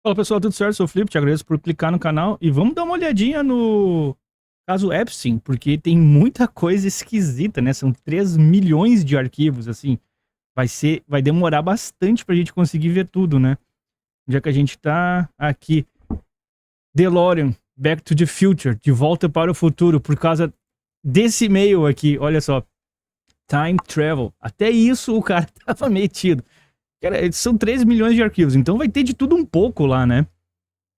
Fala pessoal, tudo certo? Sou o Felipe, te agradeço por clicar no canal e vamos dar uma olhadinha no caso Epstein, porque tem muita coisa esquisita, né? São 3 milhões de arquivos, assim, vai demorar bastante pra gente conseguir ver tudo, né? Já que a gente tá aqui, DeLorean, Back to the Future, De Volta para o Futuro, por causa desse e-mail aqui, olha só, Time Travel, até isso o cara tava metido. Cara, são 13 milhões de arquivos, então vai ter de tudo um pouco lá, né?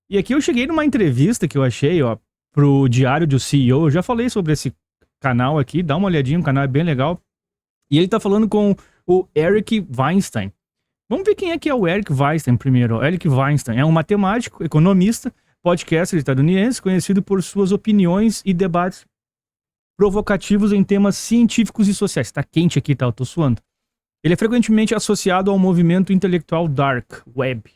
E aqui eu cheguei numa entrevista que eu achei, ó, pro Diário do CEO. Eu já falei sobre esse canal aqui, dá uma olhadinha, o canal é bem legal. E ele tá falando com o Eric Weinstein. Vamos ver quem é que é o Eric Weinstein primeiro. Ó. Eric Weinstein é um matemático, economista, podcaster estadunidense, conhecido por suas opiniões e debates provocativos em temas científicos e sociais. Tá quente aqui, tá? Eu tô suando. Ele é frequentemente associado ao movimento intelectual Dark Web,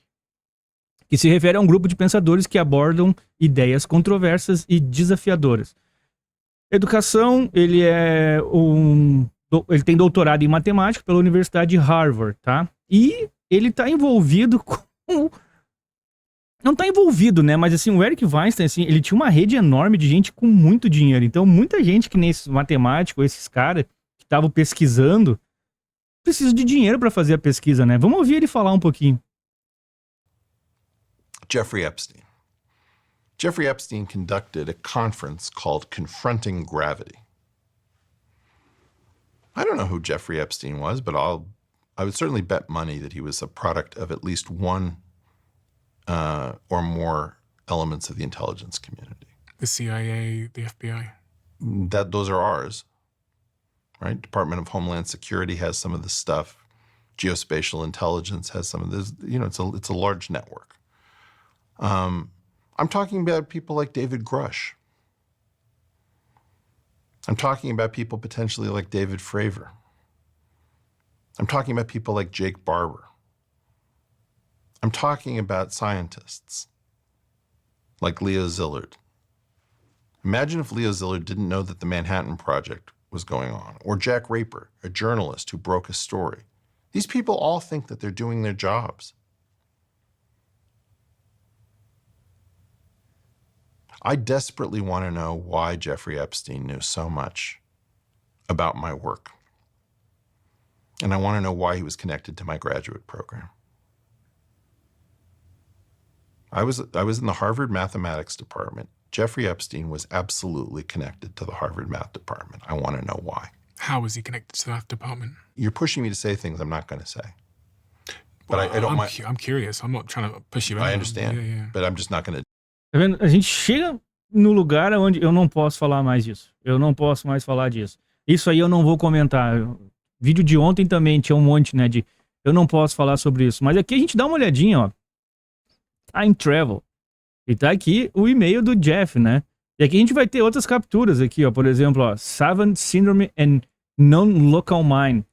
que se refere a um grupo de pensadores que abordam ideias controversas e desafiadoras. Educação, ele tem doutorado em matemática pela Universidade de Harvard, tá? E ele tá envolvido com... Não tá envolvido, né? Mas assim, o Eric Weinstein, assim, ele tinha uma rede enorme de gente com muito dinheiro. Então, muita gente que nem esses matemáticos, esses caras que estavam pesquisando, precisa de dinheiro para fazer a pesquisa, né? Vamos ouvir ele falar um pouquinho. Jeffrey Epstein. Jeffrey Epstein conducted a conference called Confronting Gravity. I don't know who Jeffrey Epstein was, but I would certainly bet money that he was a product of at least one or more elements of the intelligence community. The CIA, the FBI. Those are ours. Right? Department of Homeland Security has some of this stuff. Geospatial intelligence has some of this. You know, it's a large network. I'm talking about people like David Grush. I'm talking about people potentially like David Fravor. I'm talking about people like Jake Barber. I'm talking about scientists like Leo Szilard. Imagine if Leo Szilard didn't know that the Manhattan Project was going on, or Jack Raper, a journalist who broke a story. These people all think that they're doing their jobs. I desperately want to know why Jeffrey Epstein knew so much about my work. And I want to know why he was connected to my graduate program. I was in the Harvard Mathematics department. Jeffrey Epstein was absolutely connected to the Harvard Math department. I want to know why. How was he connected to the Math department? You're pushing me to say things I'm not going to say. But well, I don't mind. I'm curious. I'm not trying to push you. I understand, but I'm just not going to. Tá vendo? A gente chega no lugar onde eu não posso falar mais disso. Eu não posso mais falar disso. Isso aí eu não vou comentar. Vídeo de ontem também tinha um monte, né, de eu não posso falar sobre isso. Mas aqui a gente dá uma olhadinha, ó. Time Travel. E tá aqui o e-mail do Jeff, né? E aqui a gente vai ter outras capturas aqui, ó. Por exemplo, ó, Savant Syndrome and Non-Local Mind,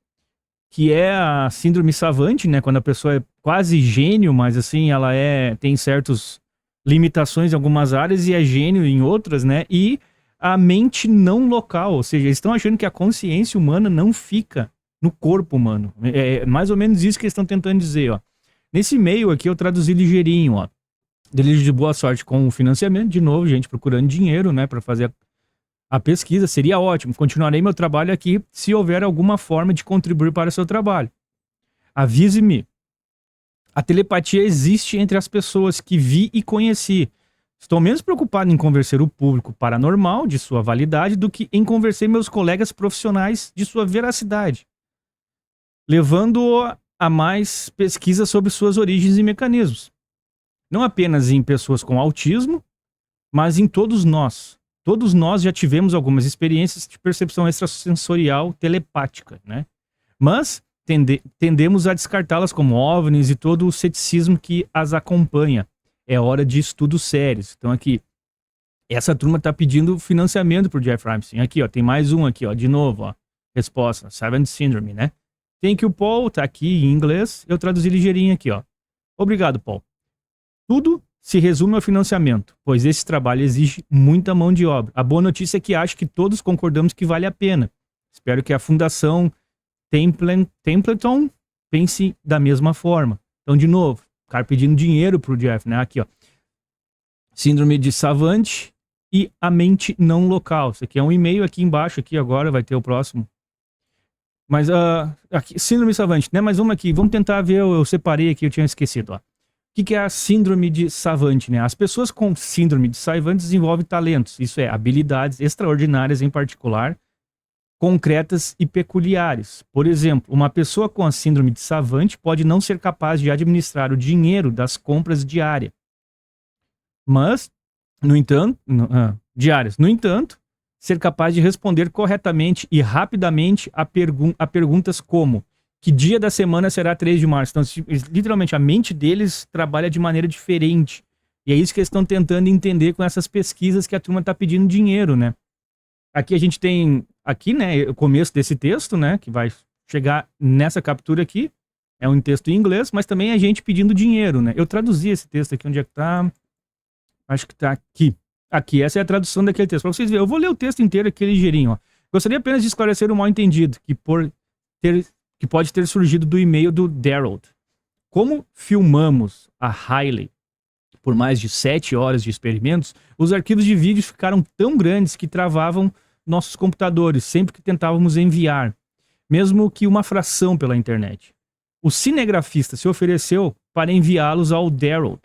que é a síndrome savante, né? Quando a pessoa é quase gênio, mas assim, ela tem certas limitações em algumas áreas e é gênio em outras, né? E a mente não local, ou seja, eles estão achando que a consciência humana não fica no corpo humano. É mais ou menos isso que eles estão tentando dizer, ó. Nesse e-mail aqui eu traduzi ligeirinho, ó. Desejo de boa sorte com o financiamento. De novo, gente procurando dinheiro, né, para fazer a pesquisa. Seria ótimo. Continuarei meu trabalho aqui se houver alguma forma de contribuir para o seu trabalho. Avise-me. A telepatia existe entre as pessoas que vi e conheci. Estou menos preocupado em convencer o público paranormal de sua validade do que em convencer meus colegas profissionais de sua veracidade, levando-o a mais pesquisa sobre suas origens e mecanismos. Não apenas em pessoas com autismo, mas em todos nós. Todos nós já tivemos algumas experiências de percepção extrasensorial telepática, né? Mas tendemos a descartá-las como OVNIs e todo o ceticismo que as acompanha. É hora de estudos sérios. Então aqui, essa turma está pedindo financiamento pro Jeff Epstein. Aqui, ó, tem mais um aqui, ó, de novo, ó. Resposta, Savant Syndrome, né? Thank you, Paul, tá aqui em inglês. Eu traduzi ligeirinho aqui, ó. Obrigado, Paul. Tudo se resume ao financiamento, pois esse trabalho exige muita mão de obra. A boa notícia é que acho que todos concordamos que vale a pena. Espero que a Fundação Templeton pense da mesma forma. Então, de novo, cara pedindo dinheiro pro Jeff, né? Aqui, ó. Síndrome de Savant e a mente não local. Isso aqui é um e-mail aqui embaixo, aqui agora, vai ter o próximo. Mas, aqui, síndrome de Savant, né? Mais uma aqui, vamos tentar ver, eu separei aqui, eu tinha esquecido, ó. O que é a síndrome de Savant, né? As pessoas com síndrome de Savant desenvolvem talentos, isso é, habilidades extraordinárias em particular, concretas e peculiares. Por exemplo, uma pessoa com a síndrome de Savant pode não ser capaz de administrar o dinheiro das compras diárias. Mas, no entanto, ser capaz de responder corretamente e rapidamente a perguntas como: que dia da semana será 3 de março? Então, literalmente, a mente deles trabalha de maneira diferente. E é isso que eles estão tentando entender com essas pesquisas que a turma está pedindo dinheiro, né? Aqui a gente tem, aqui, né, o começo desse texto, né, que vai chegar nessa captura aqui. É um texto em inglês, mas também a gente pedindo dinheiro, né? Eu traduzi esse texto aqui, onde é que tá? Acho que tá aqui. Aqui, essa é a tradução daquele texto. Para vocês verem, eu vou ler o texto inteiro aqui ligeirinho, ó. Gostaria apenas de esclarecer o mal-entendido que pode ter surgido do e-mail do Daryl. Como filmamos a Hailey por mais de 7 horas de experimentos, os arquivos de vídeo ficaram tão grandes que travavam nossos computadores sempre que tentávamos enviar, mesmo que uma fração pela internet. O cinegrafista se ofereceu para enviá-los ao Daryl,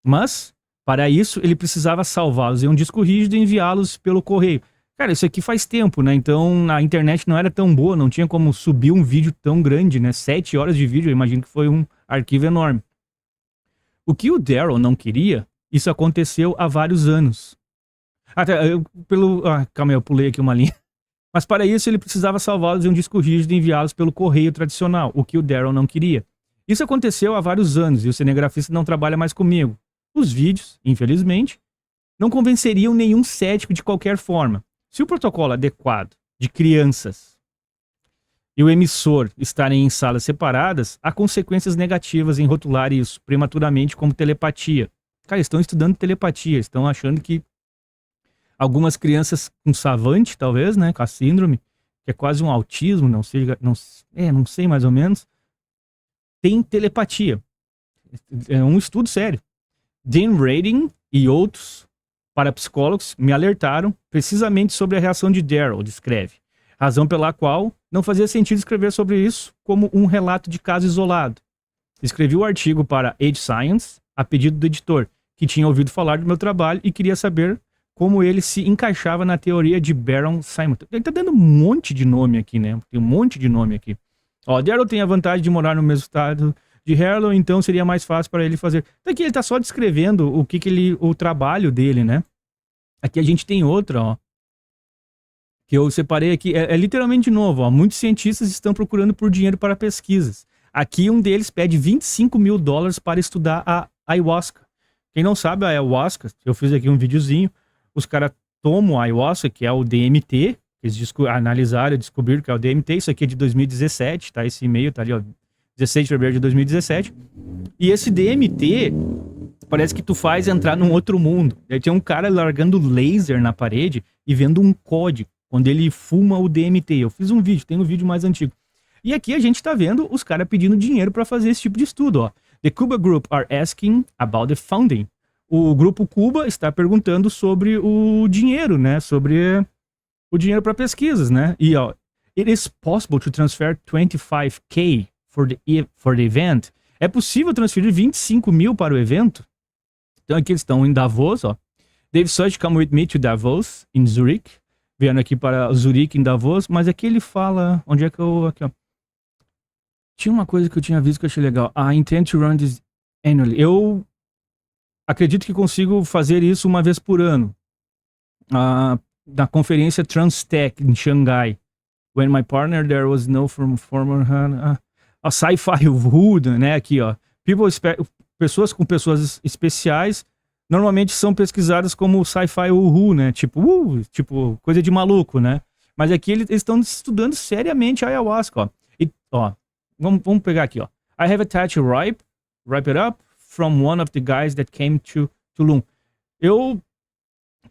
mas, para isso, ele precisava salvá-los em um disco rígido e enviá-los pelo correio. Cara, isso aqui faz tempo, né? Então a internet não era tão boa, não tinha como subir um vídeo tão grande, né? 7 horas de vídeo, eu imagino que foi um arquivo enorme. O que o Daryl não queria, isso aconteceu há vários anos. Calma aí, eu pulei aqui uma linha. Mas para isso ele precisava salvá-los em um disco rígido e enviá-los pelo correio tradicional, o que o Daryl não queria. Isso aconteceu há vários anos e o cinegrafista não trabalha mais comigo. Os vídeos, infelizmente, não convenceriam nenhum cético de qualquer forma. Se o protocolo adequado de crianças e o emissor estarem em salas separadas, há consequências negativas em rotular isso prematuramente como telepatia. Cara, estão estudando telepatia, estão achando que algumas crianças com savant, talvez, né, com a síndrome, que é quase um autismo, não sei mais ou menos, tem telepatia. É um estudo sério. Dan Radin e outros parapsicólogos me alertaram precisamente sobre a reação de Daryl, descreve. Razão pela qual não fazia sentido escrever sobre isso como um relato de caso isolado. Escrevi o artigo para Age Science a pedido do editor, que tinha ouvido falar do meu trabalho e queria saber como ele se encaixava na teoria de Baron Simon. Ele tá dando um monte de nome aqui, né? Tem um monte de nome aqui. Ó, Daryl tem a vantagem de morar no mesmo estado de Harlow, então seria mais fácil para ele fazer. Então aqui ele tá só descrevendo o trabalho dele, né? Aqui a gente tem outra, ó, que eu separei aqui, é literalmente de novo, ó, muitos cientistas estão procurando por dinheiro para pesquisas. Aqui um deles pede $25 mil para estudar a ayahuasca. Quem não sabe, a ayahuasca, eu fiz aqui um videozinho, os caras tomam a ayahuasca, que é o DMT, eles analisaram e descobriram que é o DMT, isso aqui é de 2017, tá? Esse e-mail tá ali, ó, 16 de fevereiro de 2017. E esse DMT, parece que tu faz entrar num outro mundo. Aí tinha um cara largando laser na parede e vendo um código, quando ele fuma o DMT. Eu fiz um vídeo, tem um vídeo mais antigo. E aqui a gente tá vendo os caras pedindo dinheiro para fazer esse tipo de estudo, ó. The Cuba Group are asking about the funding. O grupo Cuba está perguntando sobre o dinheiro, né? Sobre o dinheiro para pesquisas, né? E, ó, it is possible to transfer 25K for the event. É possível transferir 25 mil para o evento? Então aqui eles estão em Davos, ó. They've such come with me to Davos, in Zurich. Vendo aqui para Zurique, em Davos, mas aqui ele fala... Onde é que eu... Aqui, ó. Tinha uma coisa que eu tinha visto que eu achei legal. I intend to run this annually. Eu acredito que consigo fazer isso uma vez por ano. Na conferência Transtech, em Xangai. When my partner there was no former... a sci-fi hood, né? Aqui, ó. Pessoas com pessoas especiais... Normalmente são pesquisadas como sci-fi uhu, né? Tipo, coisa de maluco, né? Mas aqui eles estão estudando seriamente a ayahuasca, ó. E, ó, vamos pegar aqui, ó. I have attached Ripe It Up from one of the guys that came to Tulum. Eu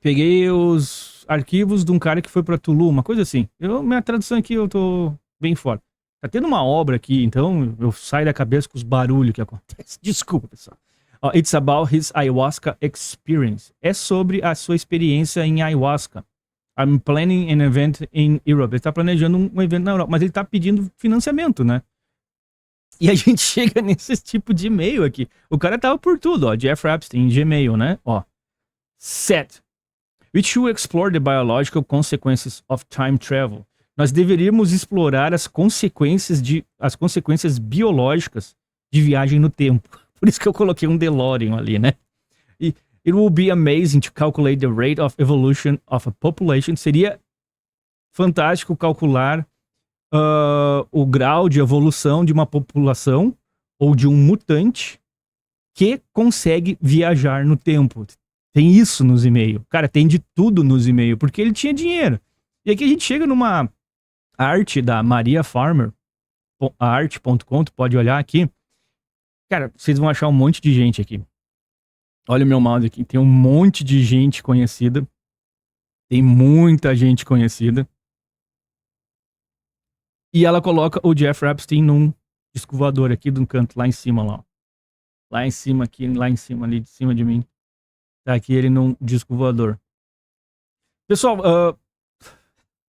peguei os arquivos de um cara que foi pra Tulum, uma coisa assim. Minha tradução aqui eu tô bem fora. Tá tendo uma obra aqui, então eu saio da cabeça com os barulhos que acontecem. Desculpa, pessoal. It's about his ayahuasca experience. É sobre a sua experiência em ayahuasca. I'm planning an event in Europe. Ele tá planejando um evento na Europa, mas ele tá pedindo financiamento, né? E a gente chega nesse tipo de e-mail aqui. O cara tava por tudo, ó. Jeff Epstein, Gmail, né? Ó. Set. We should explore the biological consequences of time travel. Nós deveríamos explorar as consequências biológicas de viagem no tempo. Por isso que eu coloquei um DeLorean ali, né? E it will be amazing to calculate the rate of evolution of a population. Seria fantástico calcular o grau de evolução de uma população ou de um mutante que consegue viajar no tempo. Tem isso nos e-mails. Cara, tem de tudo nos e-mails, porque ele tinha dinheiro. E aqui a gente chega numa arte da Maria Farmer, a arte.com, tu pode olhar aqui. Cara, vocês vão achar um monte de gente aqui. Olha o meu mouse aqui. Tem um monte de gente conhecida. Tem muita gente conhecida. E ela coloca o Jeff Epstein num disco voador aqui no canto, lá em cima, lá. Lá em cima aqui, lá em cima, ali de cima de mim. Tá aqui ele num disco voador. Pessoal,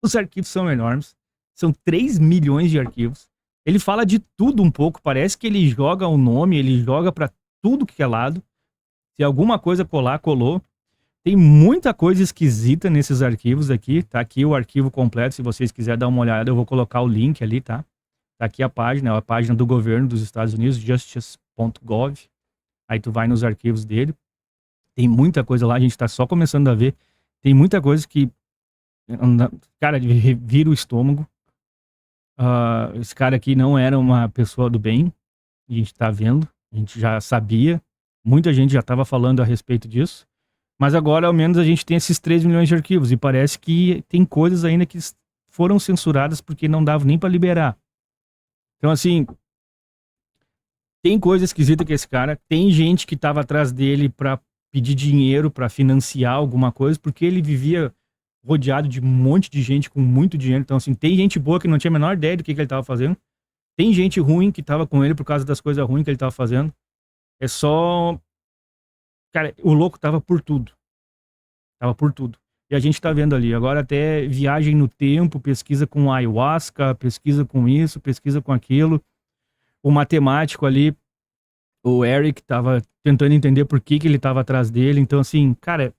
os arquivos são enormes. São 3 milhões de arquivos. Ele fala de tudo um pouco. Parece que ele joga o nome, ele joga pra tudo que é lado. Se alguma coisa colar, colou. Tem muita coisa esquisita nesses arquivos aqui. Tá aqui o arquivo completo. Se vocês quiserem dar uma olhada, eu vou colocar o link ali, tá? Tá aqui a página do governo dos Estados Unidos, justice.gov. Aí tu vai nos arquivos dele. Tem muita coisa lá, a gente tá só começando a ver. Tem muita coisa que, cara, vira o estômago. Esse cara aqui não era uma pessoa do bem. A gente tá vendo, a gente já sabia. Muita gente já tava falando a respeito disso. Mas agora, ao menos, a gente tem esses 3 milhões de arquivos. E parece que tem coisas ainda que foram censuradas porque não dava nem pra liberar. Então, assim, tem coisa esquisita que esse cara... Tem gente que tava atrás dele pra pedir dinheiro, pra financiar alguma coisa, porque ele vivia rodeado de um monte de gente com muito dinheiro. Então, assim, tem gente boa que não tinha a menor ideia do que ele tava fazendo. Tem gente ruim que tava com ele por causa das coisas ruins que ele tava fazendo. É só... Cara, o louco tava por tudo. Tava por tudo. E a gente tá vendo ali. Agora até viagem no tempo, pesquisa com ayahuasca, pesquisa com isso, pesquisa com aquilo. O matemático ali, o Eric, tava tentando entender por que ele tava atrás dele. Então, assim, cara,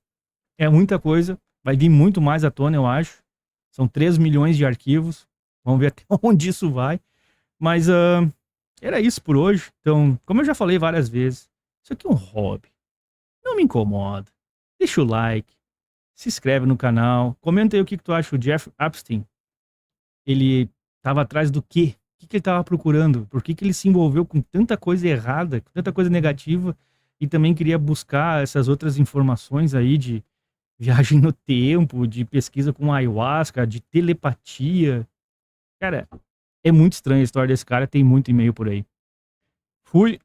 é muita coisa. Vai vir muito mais à tona, eu acho. São 3 milhões de arquivos. Vamos ver até onde isso vai. Mas era isso por hoje. Então, como eu já falei várias vezes, isso aqui é um hobby. Não me incomoda. Deixa o like. Se inscreve no canal. Comenta aí o que tu acha. O Jeff Epstein, ele tava atrás do quê? O que ele tava procurando? Por que ele se envolveu com tanta coisa errada, com tanta coisa negativa, e também queria buscar essas outras informações aí de viagem no tempo, de pesquisa com ayahuasca, de telepatia. Cara, é muito estranha a história desse cara. Tem muito e-mail por aí. Fui.